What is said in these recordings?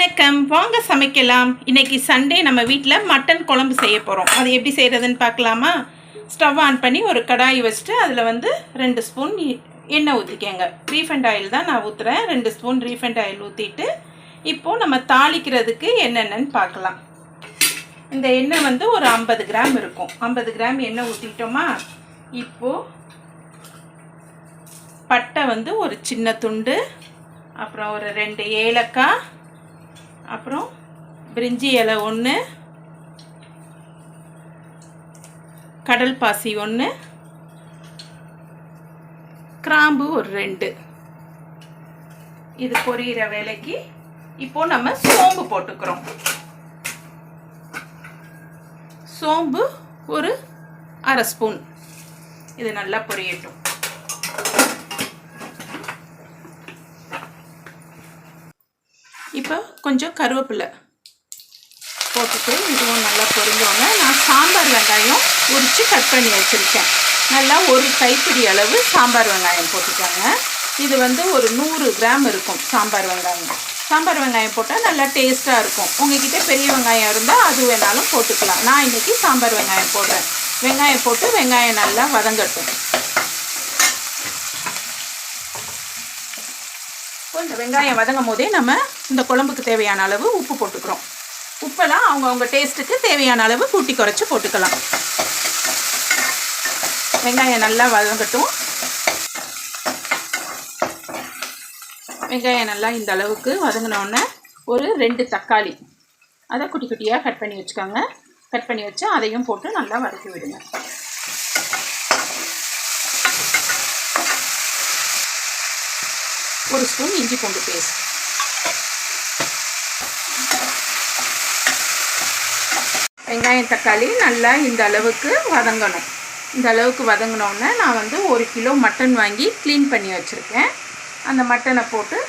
வணக்கம், வாங்க சமைக்கலாம். இன்னைக்கு சண்டே நம்ம வீட்டில் மட்டன் குழம்பு செய்ய போகிறோம். அது எப்படி செய்கிறதுன்னு பார்க்கலாமா? ஸ்டவ் ஆன் பண்ணி ஒரு கடாய் வச்சுட்டு அதில் 2 ஸ்பூன் எண்ணெய் ஊற்றிக்கங்க. ரீஃபைண்ட் ஆயில் தான் நான் ஊற்றுறேன். 2 ஸ்பூன் ரீஃபைண்ட் ஆயில் ஊற்றிட்டு இப்போது நம்ம தாளிக்கிறதுக்கு என்னென்னு பார்க்கலாம். இந்த எண்ணெய் ஒரு 50 கிராம் இருக்கும். 50 கிராம் எண்ணெய் ஊற்றிட்டோமா? இப்போது பட்டை ஒரு சின்ன துண்டு, அப்புறம் ஒரு 2 ஏலக்காய், அப்புறம் பிரிஞ்சி இலை 1, கடல் பாசி 1, கிராம்பு ஒரு 2. இது பொரியிற வேலைக்கு இப்போ நம்ம சோம்பு போட்டுக்கிறோம். சோம்பு ஒரு 1/2 ஸ்பூன். இது நல்லா பொரியட்டும். இப்போ கொஞ்சம் கருவேப்பிலை போட்டுட்டு இதுவும் நல்லா பொரிஞ்சோங்க. நான் சாம்பார் வெங்காயம் உரித்து கட் பண்ணி வச்சுருக்கேன். நல்லா ஒரு கைப்பிடி அளவு சாம்பார் வெங்காயம் போட்டுக்கோங்க. இது ஒரு 100 கிராம் இருக்கும் சாம்பார் வெங்காயம். சாம்பார் வெங்காயம் போட்டால் நல்லா டேஸ்ட்டாக இருக்கும். உங்கள்கிட்ட பெரிய வெங்காயம் இருந்தால் அது வேணாலும் போட்டுக்கலாம். நான் இன்றைக்கி சாம்பார் வெங்காயம் போடுறேன். வெங்காயம் போட்டு வெங்காயம் நல்லா வதங்கட்டும். இந்த வெங்காயம் வதங்கும் போதே நம்ம இந்த குழம்புக்கு தேவையான அளவு உப்பு போட்டுக்கிறோம். உப்பெல்லாம் அவங்கவுங்க டேஸ்ட்டுக்கு தேவையான அளவு கூட்டி குறைச்சி போட்டுக்கலாம். வெங்காயம் நல்லா வதங்கட்டும். வெங்காயம் நல்லா இந்த அளவுக்கு வதங்கினோடனே ஒரு 2 தக்காளி அதை குட்டி குட்டியாக கட் பண்ணி வச்சுக்கோங்க. கட் பண்ணி வச்சு அதையும் போட்டு நல்லா வதக்கி விடுங்க. ஒரு ஸ்பூன் இஞ்சி பூண்டு பேஸ்ட், வெங்காயம் தக்காளி நல்லா இந்த அளவுக்கு வதங்கணும். இந்த அளவுக்கு வதங்கினோடனே நான் 1 கிலோ மட்டன் வாங்கி க்ளீன் பண்ணி வச்சுருக்கேன். அந்த மட்டனை போட்டு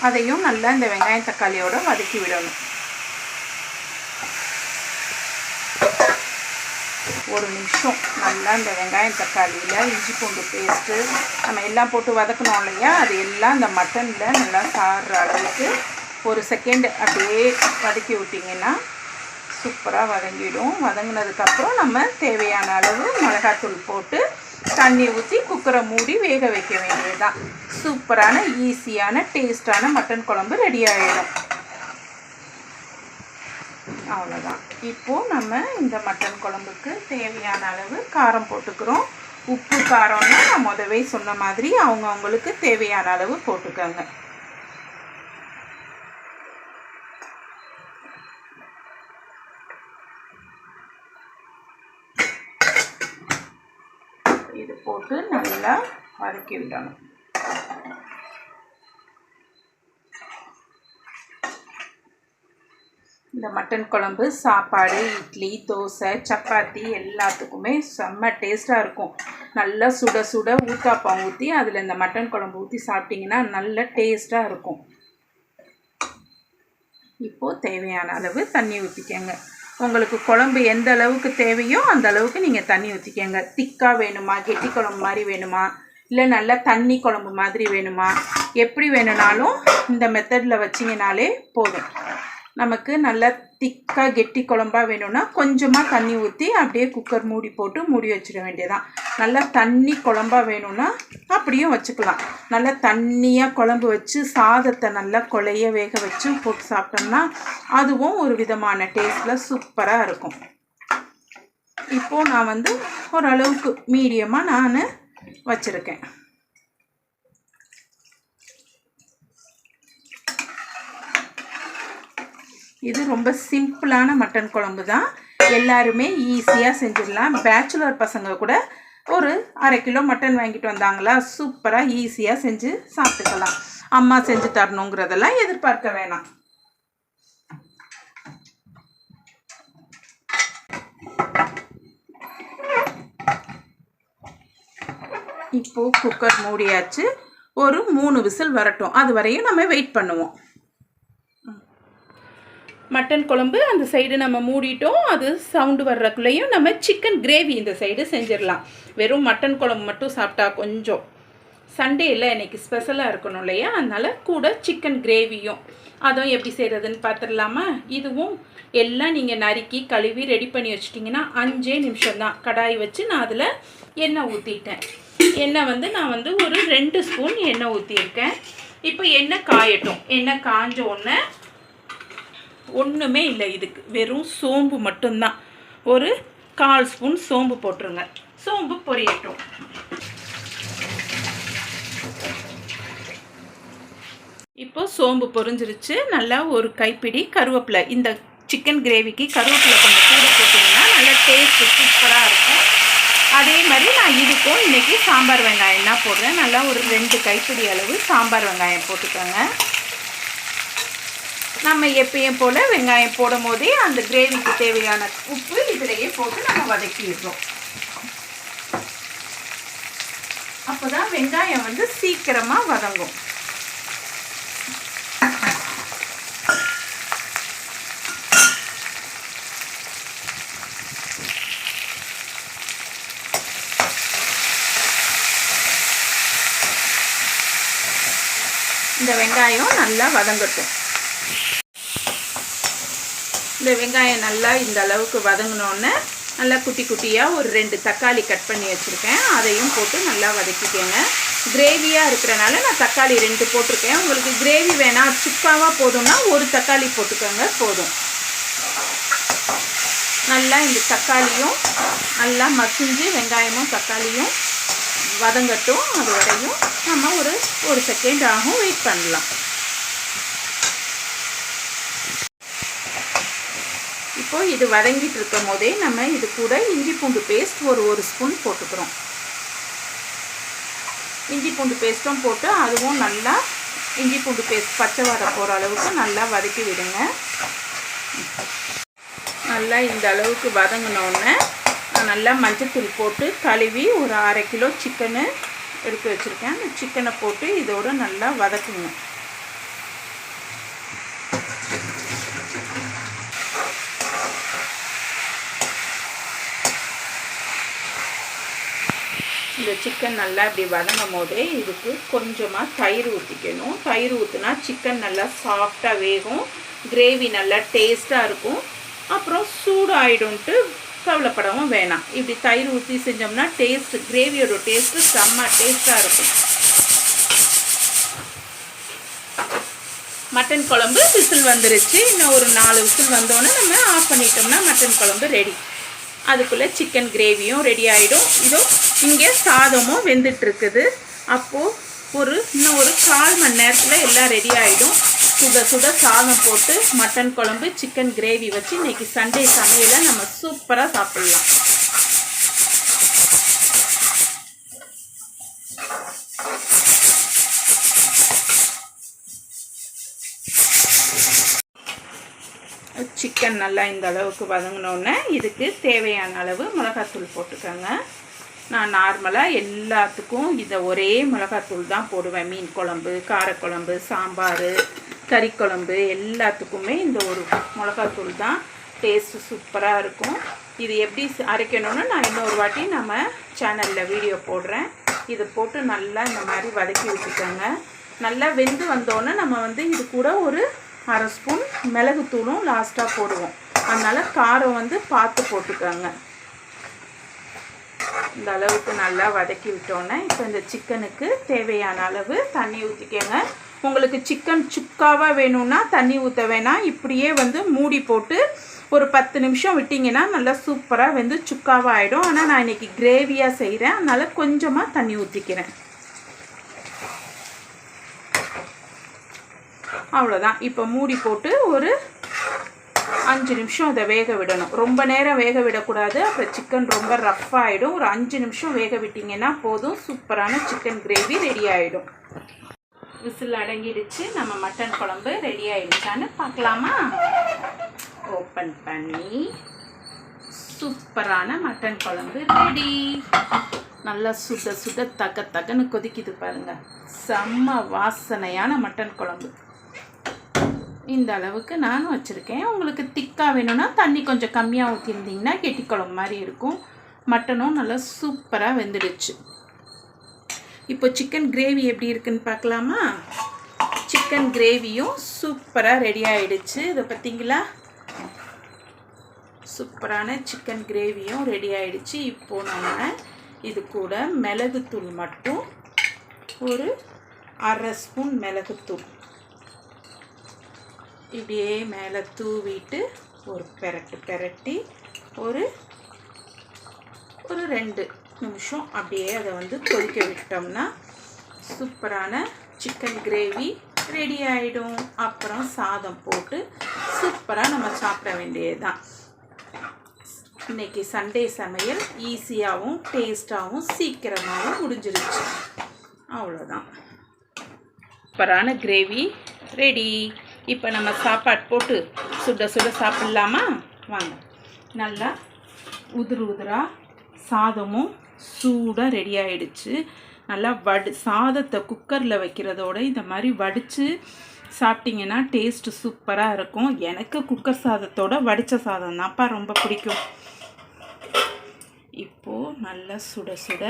அதையும் நல்லா இந்த வெங்காயம் தக்காளியோடு வதக்கி விடணும். ஒரு நிமிஷம் நல்லா இந்த வெங்காயம் தக்காளியில் இஞ்சி பூண்டு பேஸ்ட்டு நம்ம எல்லாம் போட்டு வதக்கணும் இல்லையா, அது எல்லாம் இந்த மட்டனில் நல்லா சாடுற அளவுக்கு ஒரு செகண்ட் அப்படியே வதக்கி விட்டிங்கன்னா சூப்பராக வதங்கிடும். வதங்கினதுக்கப்புறம் நம்ம தேவையான அளவு மிளகாத்தூள் போட்டு தண்ணி ஊற்றி குக்கரை மூடி வேக வைக்க வேண்டியதுதான். சூப்பரான ஈஸியான டேஸ்டான மட்டன் குழம்பு ரெடி ஆகிடும். அவ்வளோதான். இப்போது நம்ம இந்த மட்டன் குழம்புக்கு தேவையான அளவு காரம் போட்டுக்கிறோம். உப்பு காரம்னா நான் முதவே சொன்ன மாதிரி அவங்கவுங்களுக்கு தேவையான அளவு போட்டுக்கோங்க. இது போட்டு நல்லா வதக்கி விடணும். இந்த மட்டன் குழம்பு சாப்பாடு, இட்லி, தோசை, சப்பாத்தி எல்லாத்துக்குமே செம்ம டேஸ்ட்டாக இருக்கும். நல்லா சுட சுட ஊத்தாப்பம் ஊற்றி அதில் இந்த மட்டன் குழம்பு ஊற்றி சாப்பிட்டிங்கன்னா நல்ல டேஸ்ட்டாக இருக்கும். இப்போது தேவையான அளவு தண்ணி ஊற்றிக்கங்க. உங்களுக்கு குழம்பு எந்த அளவுக்கு தேவையோ அந்த அளவுக்கு நீங்கள் தண்ணி ஊற்றிக்கங்க. திக்காக வேணுமா, கெட்டி குழம்பு மாதிரி வேணுமா, இல்லை நல்லா தண்ணி குழம்பு மாதிரி வேணுமா, எப்படி வேணும்னாலும் இந்த மெத்தடில் வச்சிங்கனாலே போதும். நமக்கு நல்லா திக்காக கெட்டி குழம்பா வேணும்னா கொஞ்சமாக தண்ணி ஊற்றி அப்படியே குக்கர் மூடி போட்டு மூடி வச்சிட வேண்டியதான். நல்லா தண்ணி குழம்பா வேணும்னா அப்படியும் வச்சுக்கலாம். நல்லா தண்ணியாக குழம்பு வச்சு சாதத்தை நல்லா கொலைய வேக வச்சு போட்டு சாப்பிட்டோம்னா அதுவும் ஒரு விதமான டேஸ்ட்டில் சூப்பராக இருக்கும். இப்போது நான் ஓரளவுக்கு மீடியமாக நான் வச்சுருக்கேன். இது ரொம்ப சிம்பிளான மட்டன் குழம்பு தான். எல்லாருமே ஈஸியாக செஞ்சிடலாம். பேச்சுலர் பசங்க கூட ஒரு 1/2 கிலோ மட்டன் வாங்கிட்டு வந்தாங்களா சூப்பராக ஈஸியாக செஞ்சு சாப்பிட்டுக்கலாம். அம்மா செஞ்சு தரணுங்கிறதெல்லாம் எதிர்பார்க்க வேணாம். இப்போது குக்கர் மூடியாச்சு. ஒரு 3 விசில் வரட்டும். அது வரையும் நம்ம வெயிட் பண்ணுவோம். மட்டன் குழம்பு அந்த சைடு நம்ம மூடிட்டோம். அது சவுண்டு வர்றக்குள்ளேயும் நம்ம சிக்கன் கிரேவி இந்த சைடு செஞ்சிடலாம். வெறும் மட்டன் குழம்பு மட்டும் சாப்பிட்டா கொஞ்சம் சண்டேயில் இன்றைக்கி ஸ்பெஷலாக இருக்கணும் இல்லையா, அதனால் கூட சிக்கன் கிரேவியும் அதுவும் எப்படி செய்கிறதுன்னு பார்த்துடலாமா. இதுவும் எல்லாம் நீங்கள் நறுக்கி கழுவி ரெடி பண்ணி வச்சிட்டிங்கன்னா 5 நிமிஷம் தான். கடாய் வச்சு நான் அதில் எண்ணெய் ஊற்றிட்டேன். எண்ணெய் நான் ஒரு 2 ஸ்பூன் எண்ணெய் ஊற்றியிருக்கேன். இப்போ எண்ணெய் காயட்டும். எண்ணெய் காஞ்ச உடனே ஒன்றுமே இல்லை, இதுக்கு வெறும் சோம்பு மட்டும்தான். ஒரு 1/4 ஸ்பூன் சோம்பு போட்டுருங்க. சோம்பு பொரியட்டும். இப்போ சோம்பு பொரிஞ்சிருச்சு. நல்லா ஒரு கைப்பிடி கருவேப்பிலை, இந்த சிக்கன் கிரேவிக்கு கருவேப்பிலை கொஞ்சம் கூட போட்டிங்கன்னா நல்லா டேஸ்ட்டு சூப்பராக இருக்கும். அதே மாதிரி நான் இதுக்கும் இன்றைக்கி சாம்பார் வெங்காயம் தான் போடுறேன். நல்லா ஒரு 2 கைப்பிடி அளவு சாம்பார் வெங்காயம் போட்டுக்கோங்க. நம்ம எப்பயும் போல் வெங்காயம் போடும் போதே அந்த கிரேவிக்கு தேவையான உப்பு இதிலேயே போட்டு நம்ம வதக்கிடுறோம். அப்போ தான் வெங்காயம் சீக்கிரமாக வதங்கும். இந்த வெங்காயம் நல்லா வதங்கட்டும். இந்த வெங்காயம் நல்லா இந்த அளவுக்கு வதங்கினோன்னே நல்லா குட்டி குட்டியாக ஒரு 2 தக்காளி கட் பண்ணி வச்சுருக்கேன். அதையும் போட்டு நல்லா வதக்கிக்கோங்க. கிரேவியாக இருக்கிறனால நான் தக்காளி 2 போட்டிருக்கேன். உங்களுக்கு கிரேவி வேணாம் சுக்காவாக போதும்னா ஒரு தக்காளி போட்டுக்கோங்க போதும். நல்லா இந்த தக்காளியும் நல்லா மசிஞ்சு வெங்காயமும் தக்காளியும் வதங்கட்டும். அது வரையும் நம்ம ஒரு செகண்ட் ஆகும், வெயிட் பண்ணலாம். இப்போ இது வதங்கிட்டு இருக்கும் போதே நம்ம இது கூட இஞ்சி பூண்டு பேஸ்ட் ஒரு ஸ்பூன் போட்டுக்கிறோம். இஞ்சி பூண்டு பேஸ்ட்டும் போட்டு அதுவும் நல்லா இஞ்சி பூண்டு பேஸ்ட் பச்சை வாடை போகிற அளவுக்கு நல்லா வதக்கி விடுங்க. நல்லா இந்த அளவுக்கு வதங்கினோடனே நல்லா மஞ்சத்தூள் போட்டு கழுவி ஒரு 1/2 கிலோ சிக்கனு எடுத்து வச்சுருக்கேன். அந்த சிக்கனை போட்டு இதோடு நல்லா வதக்குங்க. இந்த சிக்கன் நல்லா இப்படி வதங்கும் போதே இதுக்கு கொஞ்சமாக தயிர் ஊற்றிக்கணும். தயிர் ஊற்றினா சிக்கன் நல்லா சாஃப்டாக வேகும், கிரேவி நல்லா டேஸ்ட்டாக இருக்கும். அப்புறம் சூடு ஆகிடும்ட்டு கவலைப்படவும் வேணாம். இப்படி தயிர் ஊற்றி செஞ்சோம்னா டேஸ்ட்டு, கிரேவியோட டேஸ்ட்டு செம்ம டேஸ்ட்டாக இருக்கும். மட்டன் குழம்பு விசில் வந்துருச்சு. இன்னும் ஒரு 4 விசில் வந்தோன்னே நம்ம ஆஃப் பண்ணிட்டோம்னா மட்டன் குழம்பு ரெடி. அதுக்குள்ளே சிக்கன் கிரேவியும் ரெடி ஆகிடும். இதோ இங்கே சாதமும் வெந்துட்டுருக்குது. அப்போது இன்னும் ஒரு 1/4 மணி நேரத்தில் எல்லாம் ரெடி ஆகிடும். சுட சுட சாதம் போட்டு மட்டன் குழம்பு சிக்கன் கிரேவி வச்சு இன்றைக்கி சண்டே சமையலை நம்ம சூப்பராக சாப்பிட்லாம். சிக்கன் நல்லா இந்த அளவுக்கு வதங்கினோன்னே இதுக்கு தேவையான அளவு மிளகாத்தூள் போட்டுக்கோங்க. நான் நார்மலாக எல்லாத்துக்கும் இதை ஒரே மிளகாத்தூள் தான் போடுவேன். மீன் குழம்பு, காரக்குழம்பு, சாம்பார், கறி குழம்பு எல்லாத்துக்குமே இந்த ஒரு மிளகாத்தூள் தான் டேஸ்ட்டு சூப்பராக இருக்கும். இது எப்படி அரைக்கணும்னு நான் இன்னொரு வாட்டி நம்ம சேனலில் வீடியோ போடுறேன். இதை போட்டு நல்லா இந்த மாதிரி வதக்கி விட்டுக்கோங்க. நல்லா வெந்து வந்தோன்னே நம்ம இது கூட ஒரு 1/2 ஸ்பூன் மிளகுத்தூளும் லாஸ்ட்டாக போடுவோம். அதனால் காரம் பார்த்து போட்டுக்கோங்க. இந்த அளவுக்கு நல்லா வதக்கி விட்டோன்னே இப்போ இந்த சிக்கனுக்கு தேவையான அளவு தண்ணி ஊற்றிக்கோங்க. உங்களுக்கு சிக்கன் சுக்காவாக வேணும்னா தண்ணி ஊற்ற வேணாம். இப்படியே மூடி போட்டு ஒரு 10 நிமிஷம் விட்டிங்கன்னா நல்லா சூப்பராக சுக்காவாக ஆகிடும். ஆனால் நான் இன்றைக்கி கிரேவியாக செய்கிறேன், அதனால் கொஞ்சமாக தண்ணி ஊற்றிக்கிறேன். அவ்வளோதான். இப்போ மூடி போட்டு ஒரு 5 நிமிஷம் அதை வேக விடணும். ரொம்ப நேரம் வேக விடக்கூடாது, அப்புறம் சிக்கன் ரொம்ப ரஃப்பாக ஆகிடும். ஒரு 5 நிமிஷம் வேக விட்டிங்கன்னா போதும், சூப்பரான சிக்கன் கிரேவி ரெடி ஆகிடும். விசில் அடங்கிடுச்சு. நம்ம மட்டன் குழம்பு ரெடி ஆகிடுச்சான்னு பார்க்கலாமா? ஓப்பன் பண்ணி சூப்பரான மட்டன் குழம்பு ரெடி. நல்லா சுட சுட தக்கன்னு கொதிக்குது பாருங்கள். செம்ம வாசனையான மட்டன் குழம்பு. இந்த அளவுக்கு நான் வச்சுருக்கேன். உங்களுக்கு திக்காக வேணும்னா தண்ணி கொஞ்சம் கம்மியாக ஊற்றிருந்தீங்கன்னா கெட்டி குழம்பு மாதிரி இருக்கும். மட்டனும் நல்லா சூப்பராக வெந்துடுச்சு. இப்போ சிக்கன் கிரேவி எப்படி இருக்குன்னு பார்க்கலாமா? சிக்கன் கிரேவியும் சூப்பராக ரெடி ஆகிடுச்சு. இதை பார்த்தீங்களா? சூப்பரான சிக்கன் கிரேவியும் ரெடி ஆகிடுச்சு. இப்போது நம்ம இது கூட மிளகுத்தூள் மட்டும் ஒரு 1/2 ஸ்பூன் மிளகுத்தூள் இப்படியே மேலே தூவிட்டு ஒரு பெரட்டி ஒரு 2 நிமிஷம் அப்படியே அதை கொதிக்க விட்டோம்னா சூப்பரான சிக்கன் கிரேவி ரெடி ஆகிடும். அப்புறம் சாதம் போட்டு சூப்பராக நம்ம சாப்பிட வேண்டியது தான். இன்றைக்கி சண்டே சமையல் ஈஸியாகவும் டேஸ்ட்டாகவும் சீக்கிரமாகவும் முடிஞ்சிருச்சு. அவ்வளோதான். சூப்பரான கிரேவி ரெடி. இப்போ நம்ம சாப்பாடு போட்டு சுட சுட சாப்பிட்லாமா? வாங்க. நல்லா உதிராக சாதமும் சூடாக ரெடி ஆகிடுச்சு. நல்லா சாதத்தை குக்கரில் வைக்கிறதோட இந்த மாதிரி வடித்து சாப்பிட்டிங்கன்னா டேஸ்ட்டு சூப்பராக இருக்கும். எனக்கு குக்கர் சாதத்தோட வடித்த சாதம் தான்ப்பா ரொம்ப பிடிக்கும். இப்போது நல்லா சுட சுட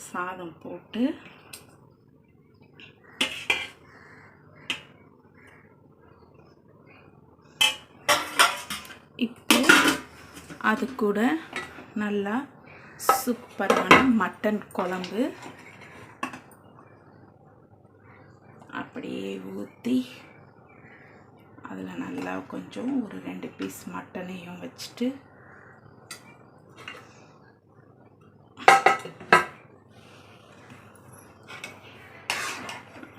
சாதம் போட்டு இப்போ அது கூட நல்லா சூப்பரான மட்டன் குழம்பு அப்படியே ஊற்றி அதில் நல்லா கொஞ்சம் ஒரு 2 பீஸ் மட்டனையும் வச்சுட்டு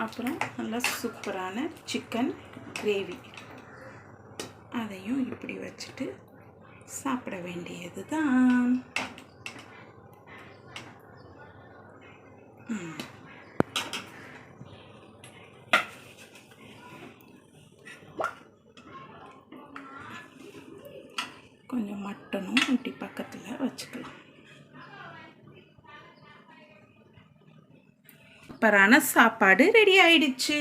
அப்புறம் நல்லா சூப்பரான சிக்கன் கிரேவி அதையும் இப்படி வச்சுட்டு சாப்பிட வேண்டியது தான். கொஞ்சம் மட்டனும் இப்படி பக்கத்தில் வச்சுக்கலாம். சூப்பரான சாப்பாடு ரெடி ஆயிடுச்சு.